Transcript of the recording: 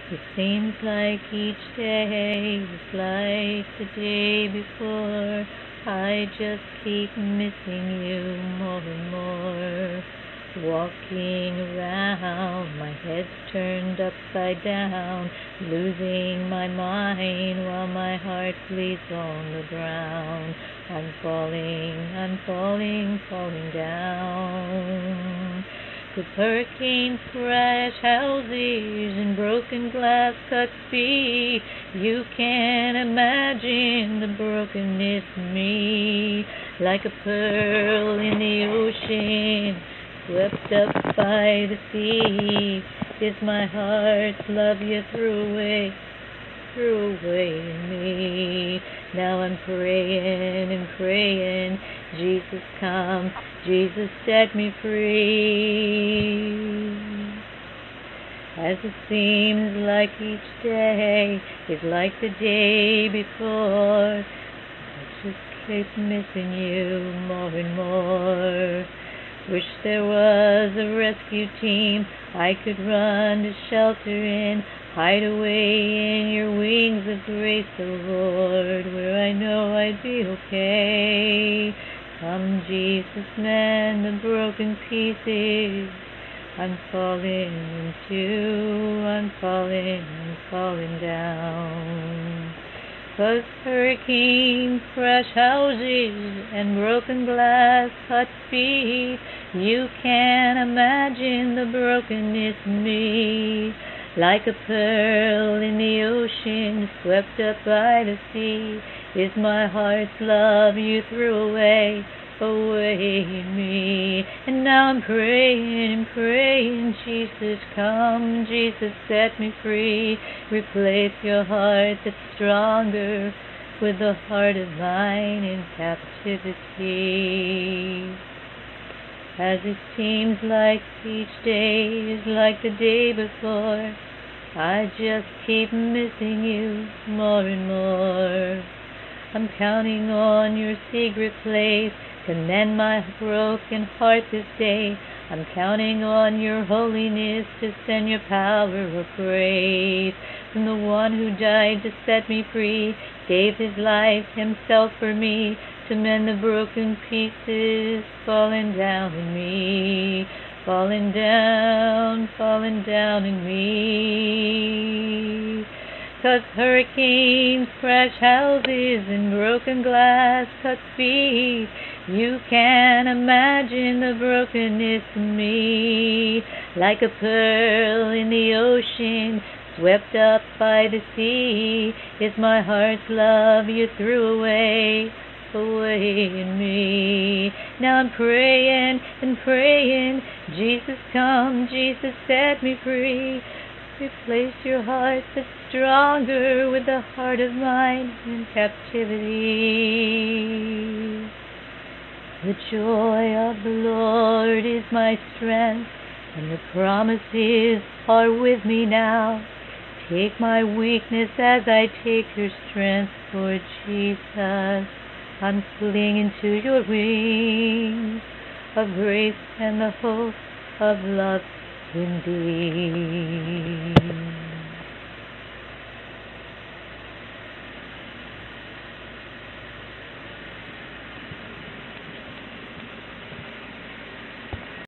It seems like each day is like the day before. I just keep missing you more and more. Walking around, my head's turned upside down, losing my mind while my heart bleeds on the ground. I'm falling, falling down. With hurricanes, crash houses, and broken glass cut feet, you can't imagine the brokenness in me. Like a pearl in the ocean, swept up by the sea, is my heart's love you threw away in me. Now I'm praying and praying, Jesus come, Jesus set me free. As it seems like each day is like the day before, I just keep missing you more and more. Wish there was a rescue team I could run to shelter in, hide away in your wings of grace, O Lord, where I know I'd be okay. Come, Jesus, mend the broken pieces. I'm falling down. 'Cause hurricanes crash houses and broken glass cut feet, you can't imagine the brokenness in me. Like a pearl in the ocean, swept up by the sea, is my heart's love you threw away in me. And now I'm praying, Jesus come, Jesus set me free. Replace your heart that's stronger with the heart of mine in captivity. As it seems like each day is like the day before, I just keep missing you more and more. I'm counting on your secret place to mend my broken heart this day. I'm counting on your holiness to send your power of grace. From the one who died to set me free, gave his life himself for me, to mend the broken pieces falling down in me, falling down in me. 'Cause hurricanes crash houses and broken glass cut feet, you can't imagine the brokenness in me. Like a pearl in the ocean, swept up by the sea, is my heart's love you threw away in me. Now I'm praying, Jesus come, Jesus set me free. Replace your heart that's stronger with the heart of mine in captivity. The joy of the Lord is my strength, and the promises are with me now. Take my weakness as I take your strength, Lord Jesus. I'm clinging to your wings of grace and the hope of love in thee.